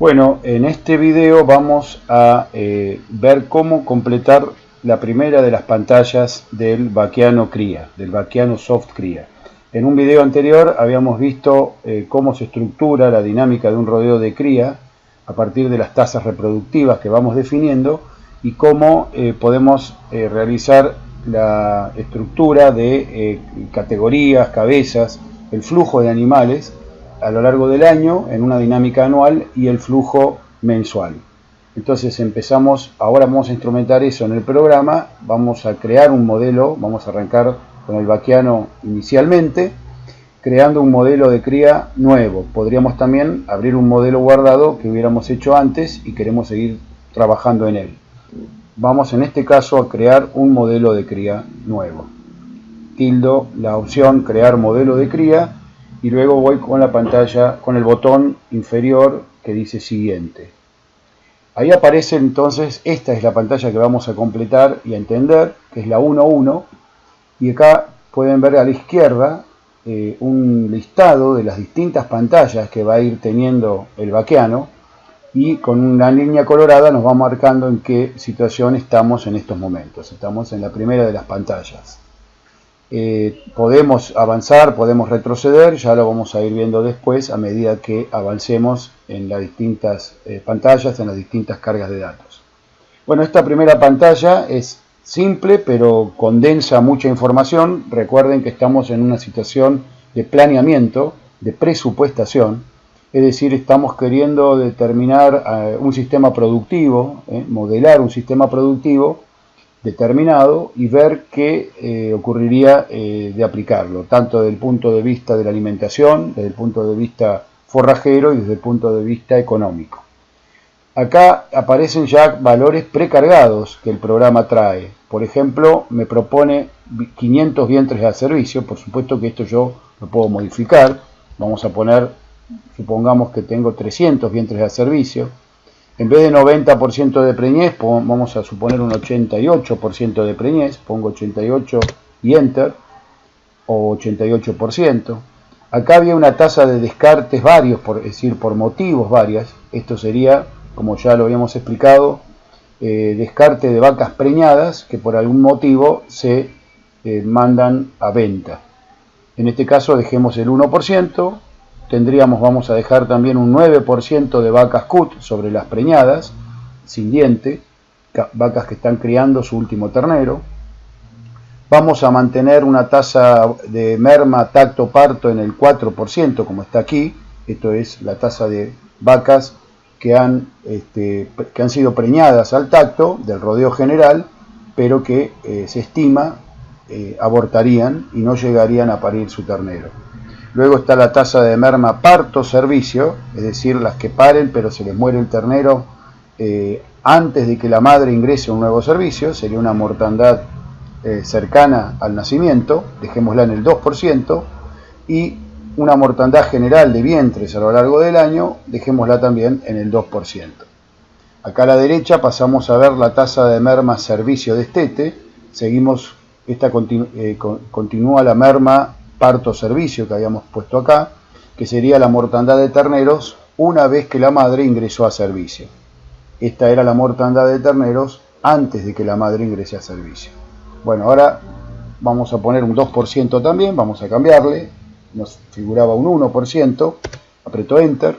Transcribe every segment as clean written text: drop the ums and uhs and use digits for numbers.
Bueno, en este video vamos a ver cómo completar la primera de las pantallas del Vaquiano Cría, del Vaquiano Soft Cría. En un video anterior habíamos visto cómo se estructura la dinámica de un rodeo de cría a partir de las tasas reproductivas que vamos definiendo y cómo podemos realizar la estructura de categorías, cabezas, el flujo de animales a lo largo del año en una dinámica anual y el flujo mensual. Entonces ahora vamos a instrumentar eso en el programa, vamos a crear un modelo, vamos a arrancar con el Vaquiano inicialmente, creando un modelo de cría nuevo. Podríamos también abrir un modelo guardado que hubiéramos hecho antes y queremos seguir trabajando en él. Vamos en este caso a crear un modelo de cría nuevo. Tildo la opción crear modelo de cría y luego voy con la pantalla, con el botón inferior que dice siguiente. Ahí aparece entonces, esta es la pantalla que vamos a completar y a entender, que es la 1.1, y acá pueden ver a la izquierda un listado de las distintas pantallas que va a ir teniendo el Vaquiano, y con una línea colorada nos va marcando en qué situación estamos en estos momentos. Estamos en la primera de las pantallas. Podemos avanzar, podemos retroceder, ya lo vamos a ir viendo después a medida que avancemos en las distintas pantallas, en las distintas cargas de datos. Bueno, esta primera pantalla es simple, pero condensa mucha información. Recuerden que estamos en una situación de planeamiento, de presupuestación, es decir, estamos queriendo determinar un sistema productivo, modelar un sistema productivo determinado y ver qué ocurriría de aplicarlo, tanto desde el punto de vista de la alimentación, desde el punto de vista forrajero y desde el punto de vista económico. Acá aparecen ya valores precargados que el programa trae. Por ejemplo, me propone 500 vientres al servicio. Por supuesto que esto yo lo puedo modificar. Vamos a poner, supongamos que tengo 300 vientres al servicio. En vez de 90% de preñez, vamos a suponer un 88% de preñez. Pongo 88 y Enter, o 88%. Acá había una tasa de descartes varios, es decir, por motivos varias. Esto sería, como ya lo habíamos explicado, descarte de vacas preñadas que por algún motivo se mandan a venta. En este caso dejemos el 1%. Vamos a dejar también un 9% de vacas CUT sobre las preñadas, sin diente, vacas que están criando su último ternero. Vamos a mantener una tasa de merma tacto parto en el 4%, como está aquí. Esto es la tasa de vacas que han sido preñadas al tacto del rodeo general, pero que se estima abortarían y no llegarían a parir su ternero. Luego está la tasa de merma parto-servicio, es decir, las que paren pero se les muere el ternero antes de que la madre ingrese a un nuevo servicio, sería una mortandad cercana al nacimiento, dejémosla en el 2%, y una mortandad general de vientres a lo largo del año, dejémosla también en el 2%. Acá a la derecha pasamos a ver la tasa de merma servicio destete, seguimos, continúa la merma parto-servicio que habíamos puesto acá, que sería la mortandad de terneros una vez que la madre ingresó a servicio. Esta era la mortandad de terneros antes de que la madre ingrese a servicio. Bueno, ahora vamos a poner un 2% también, vamos a cambiarle, nos figuraba un 1%, aprieto Enter.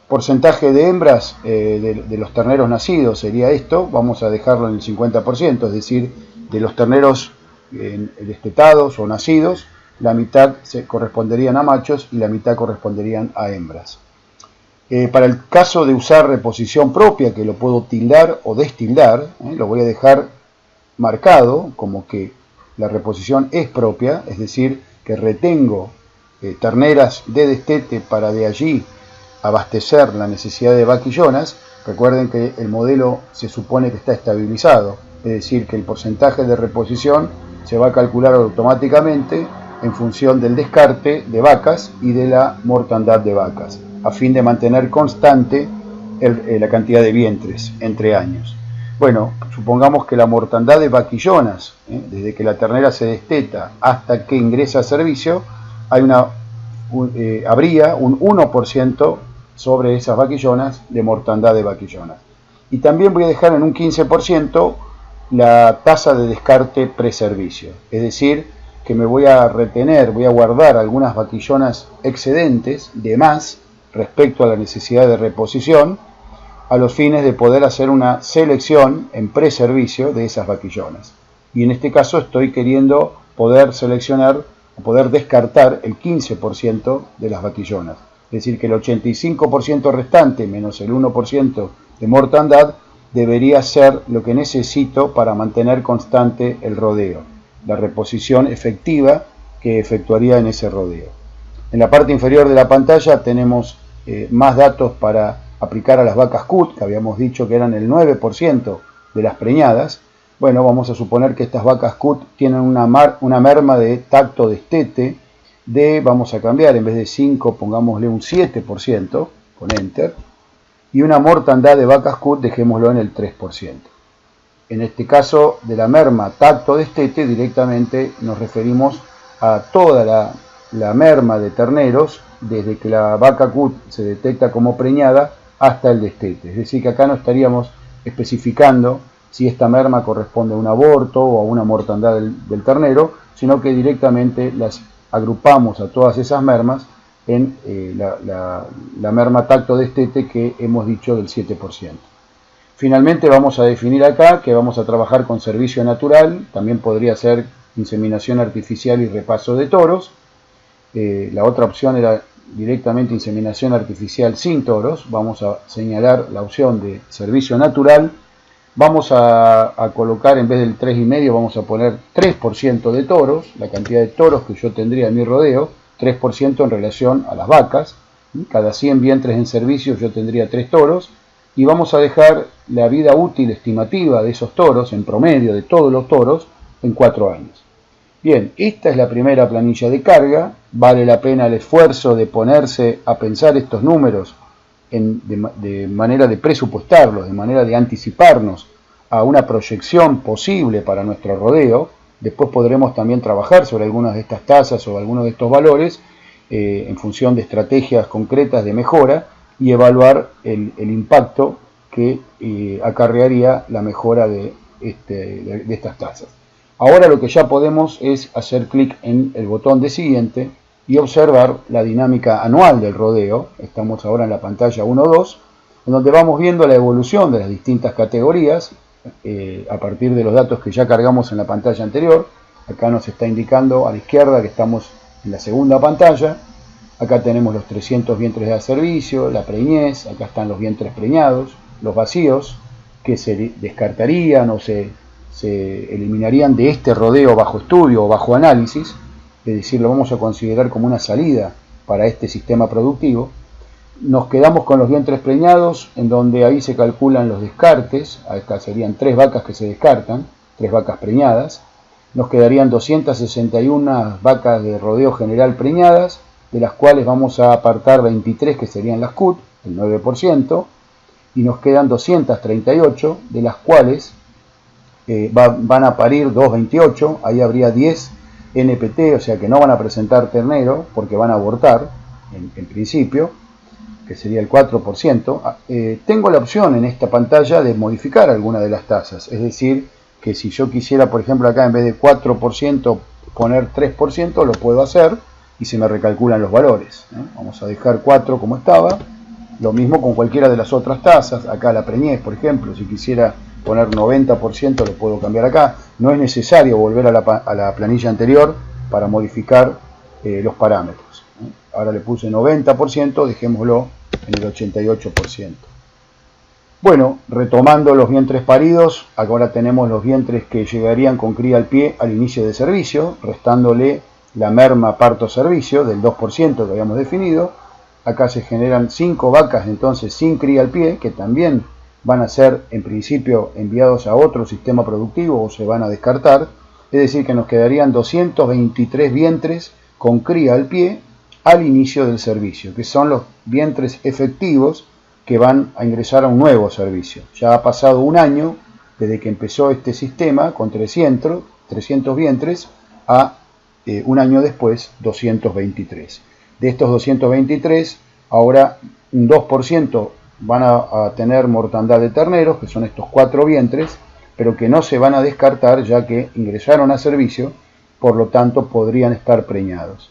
Porcentaje de hembras de los terneros nacidos sería esto, vamos a dejarlo en el 50%, es decir, de los terneros destetados o nacidos, la mitad corresponderían a machos y la mitad corresponderían a hembras. Para el caso de usar reposición propia, que lo puedo tildar o destildar, lo voy a dejar marcado como que la reposición es propia, es decir, que retengo terneras de destete para de allí abastecer la necesidad de vaquillonas. Recuerden que el modelo se supone que está estabilizado, es decir, que el porcentaje de reposición se va a calcular automáticamente en función del descarte de vacas y de la mortandad de vacas, a fin de mantener constante la cantidad de vientres entre años. Bueno, supongamos que la mortandad de vaquillonas, desde que la ternera se desteta hasta que ingresa a servicio, habría un 1% sobre esas vaquillonas de mortandad de vaquillonas. Y también voy a dejar en un 15% la tasa de descarte preservicio, es decir, que me voy a retener, voy a guardar algunas vaquillonas excedentes de más respecto a la necesidad de reposición, a los fines de poder hacer una selección en preservicio de esas vaquillonas. Y en este caso estoy queriendo poder seleccionar o poder descartar el 15% de las vaquillonas. Es decir, que el 85% restante menos el 1% de mortandad debería ser lo que necesito para mantener constante el rodeo, la reposición efectiva que efectuaría en ese rodeo. En la parte inferior de la pantalla tenemos más datos para aplicar a las vacas cut, que habíamos dicho que eran el 9% de las preñadas. Bueno, vamos a suponer que estas vacas cut tienen una merma de tacto destete de, vamos a cambiar, en vez de 5, pongámosle un 7%, con Enter, y una mortandad de vacas cut dejémoslo en el 3%. En este caso de la merma tacto destete, directamente nos referimos a toda la merma de terneros, desde que la vaca cut se detecta como preñada hasta el destete. Es decir, que acá no estaríamos especificando si esta merma corresponde a un aborto o a una mortandad del ternero, sino que directamente las agrupamos a todas esas mermas en la merma tacto destete que hemos dicho del 7%. Finalmente vamos a definir acá que vamos a trabajar con servicio natural, también podría ser inseminación artificial y repaso de toros. La otra opción era directamente inseminación artificial sin toros. Vamos a señalar la opción de servicio natural. Vamos a colocar, en vez del 3,5, vamos a poner 3% de toros, la cantidad de toros que yo tendría en mi rodeo, 3% en relación a las vacas. Cada 100 vientres en servicio yo tendría 3 toros. Y vamos a dejar la vida útil estimativa de esos toros, en promedio de todos los toros, en 4 años. Bien, esta es la primera planilla de carga. Vale la pena el esfuerzo de ponerse a pensar estos números de manera de presupuestarlos, de manera de anticiparnos a una proyección posible para nuestro rodeo. Después podremos también trabajar sobre algunas de estas tasas o algunos de estos valores en función de estrategias concretas de mejora y evaluar el impacto que acarrearía la mejora de estas tasas. Ahora lo que ya podemos es hacer clic en el botón de siguiente y observar la dinámica anual del rodeo. Estamos ahora en la pantalla 1.2, en donde vamos viendo la evolución de las distintas categorías a partir de los datos que ya cargamos en la pantalla anterior. Acá nos está indicando a la izquierda que estamos en la segunda pantalla. Acá tenemos los 300 vientres de servicio, la preñez, acá están los vientres preñados, los vacíos que se descartarían o se eliminarían de este rodeo bajo estudio o bajo análisis, es decir, lo vamos a considerar como una salida para este sistema productivo. Nos quedamos con los vientres preñados, en donde ahí se calculan los descartes. Acá serían 3 vacas que se descartan, 3 vacas preñadas. Nos quedarían 261 vacas de rodeo general preñadas, de las cuales vamos a apartar 23 que serían las CUT, el 9%, y nos quedan 238, de las cuales van a parir 228, ahí habría 10 NPT, o sea que no van a presentar ternero porque van a abortar, en principio, que sería el 4%. Tengo la opción en esta pantalla de modificar alguna de las tasas, es decir, que si yo quisiera, por ejemplo, acá en vez de 4% poner 3%, lo puedo hacer y se me recalculan los valores. Vamos a dejar 4 como estaba, lo mismo con cualquiera de las otras tasas. Acá la preñez, por ejemplo, si quisiera poner 90% lo puedo cambiar acá. No es necesario volver a la planilla anterior para modificar los parámetros. Ahora le puse 90%, dejémoslo en el 88%. Bueno, retomando los vientres paridos, ahora tenemos los vientres que llegarían con cría al pie al inicio de servicio, restándole la merma parto-servicio del 2% que habíamos definido. Acá se generan 5 vacas entonces sin cría al pie, que también van a ser en principio enviados a otro sistema productivo o se van a descartar. Es decir, que nos quedarían 223 vientres con cría al pie al inicio del servicio, que son los vientres efectivos que van a ingresar a un nuevo servicio. Ya ha pasado un año desde que empezó este sistema con 300 vientres a un año después 223. De estos 223, ahora un 2% van a tener mortandad de terneros, que son estos 4 vientres, pero que no se van a descartar ya que ingresaron a servicio, por lo tanto podrían estar preñados.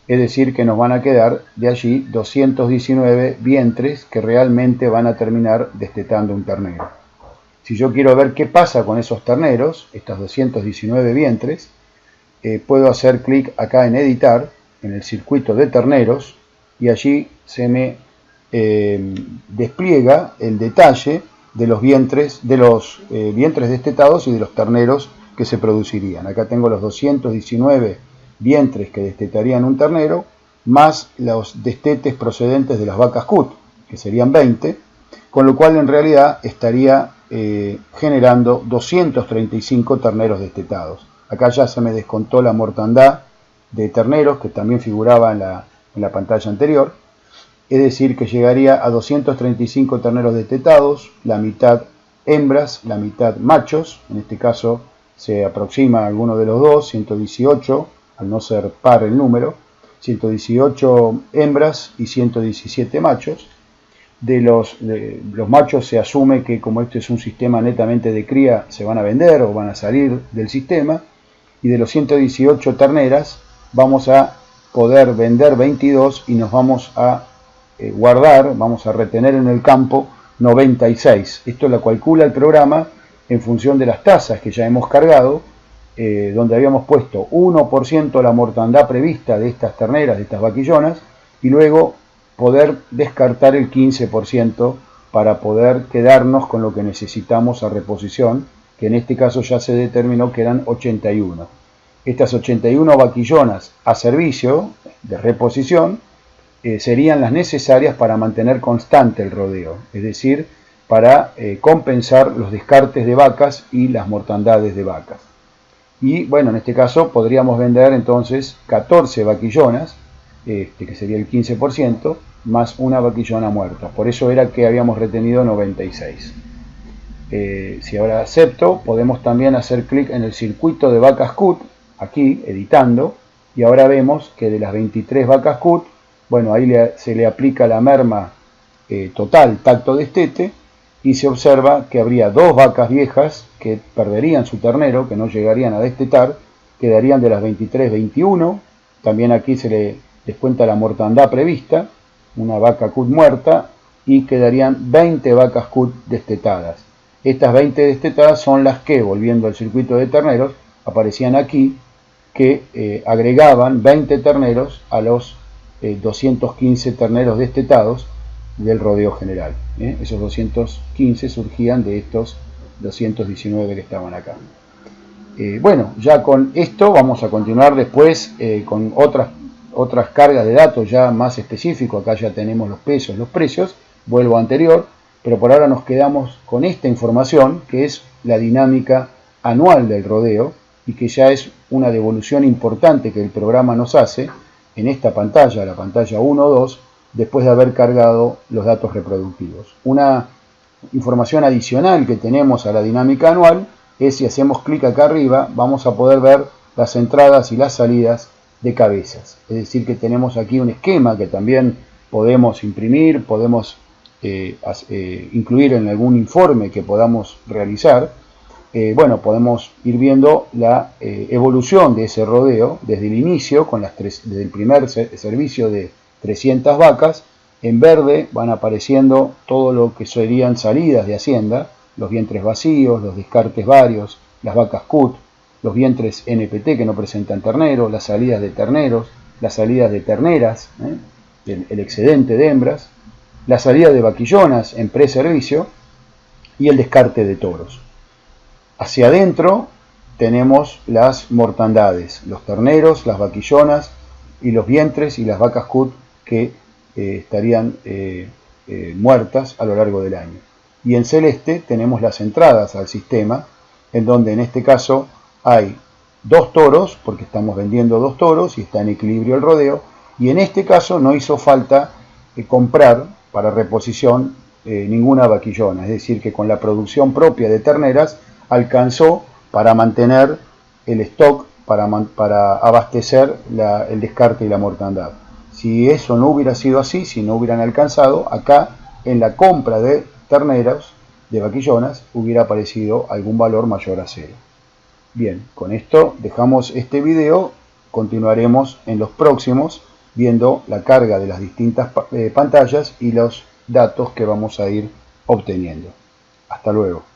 Es decir, que nos van a quedar de allí 219 vientres que realmente van a terminar destetando un ternero. Si yo quiero ver qué pasa con esos terneros, estos 219 vientres, puedo hacer clic acá en editar, en el circuito de terneros, y allí se me despliega el detalle de los vientres destetados y de los terneros que se producirían. Acá tengo los 219 vientres que destetarían un ternero, más los destetes procedentes de las vacas cut, que serían 20, con lo cual en realidad estaría generando 235 terneros destetados. Acá ya se me descontó la mortandad de terneros, que también figuraba en la pantalla anterior, es decir, que llegaría a 235 terneros destetados, la mitad hembras, la mitad machos, en este caso se aproxima a alguno de los dos, 118, al no ser par el número, 118 hembras y 117 machos. De los machos se asume que como este es un sistema netamente de cría, se van a vender o van a salir del sistema, y de los 118 terneras vamos a poder vender 22 y nos vamos a guardar, vamos a retener en el campo 96. Esto lo calcula el programa en función de las tasas que ya hemos cargado, donde habíamos puesto 1% la mortandad prevista de estas terneras, de estas vaquillonas, y luego poder descartar el 15% para poder quedarnos con lo que necesitamos a reposición, que en este caso ya se determinó que eran 81. Estas 81 vaquillonas a servicio de reposición serían las necesarias para mantener constante el rodeo, es decir, para compensar los descartes de vacas y las mortandades de vacas. Y bueno, en este caso podríamos vender entonces 14 vaquillonas, que sería el 15%, más una vaquillona muerta. Por eso era que habíamos retenido 96. Si ahora acepto, podemos también hacer clic en el circuito de vacas cut, aquí, editando, y ahora vemos que de las 23 vacas cut, bueno, ahí se le aplica la merma total tacto destete, y se observa que habría 2 vacas viejas que perderían su ternero, que no llegarían a destetar, quedarían de las 23, 21, también aquí se le descuenta la mortandad prevista, una vaca cut muerta, y quedarían 20 vacas cut destetadas. Estas 20 destetadas son las que, volviendo al circuito de terneros, aparecían aquí, que agregaban 20 terneros a los 215 terneros destetados del rodeo general. Esos 215 surgían de estos 219 que estaban acá. Bueno, ya con esto vamos a continuar después con otras cargas de datos ya más específicos. Acá ya tenemos los pesos, los precios, vuelvo a anterior, pero por ahora nos quedamos con esta información que es la dinámica anual del rodeo y que ya es una devolución importante que el programa nos hace en esta pantalla, la pantalla 1 o 2, después de haber cargado los datos reproductivos. Una información adicional que tenemos a la dinámica anual es, si hacemos clic acá arriba, vamos a poder ver las entradas y las salidas de cabezas. Es decir, que tenemos aquí un esquema que también podemos imprimir, podemos incluir en algún informe que podamos realizar. Bueno, podemos ir viendo la evolución de ese rodeo desde el inicio, desde el primer servicio de 300 vacas. En verde van apareciendo todo lo que serían salidas de hacienda, los vientres vacíos, los descartes varios, las vacas cut, los vientres NPT que no presentan ternero, las salidas de terneros, las salidas de terneras, el excedente de hembras, la salida de vaquillonas en preservicio y el descarte de toros. Hacia adentro tenemos las mortandades, los terneros, las vaquillonas y los vientres y las vacas cut que estarían muertas a lo largo del año. Y en celeste tenemos las entradas al sistema, en donde en este caso hay 2 toros, porque estamos vendiendo 2 toros y está en equilibrio el rodeo, y en este caso no hizo falta comprar para reposición ninguna vaquillona, es decir, que con la producción propia de terneras alcanzó para mantener el stock, para abastecer el descarte y la mortandad. Si eso no hubiera sido así, si no hubieran alcanzado, acá en la compra de terneros, de vaquillonas, hubiera aparecido algún valor mayor a 0. Bien, con esto dejamos este video, continuaremos en los próximos viendo la carga de las distintas pantallas y los datos que vamos a ir obteniendo. Hasta luego.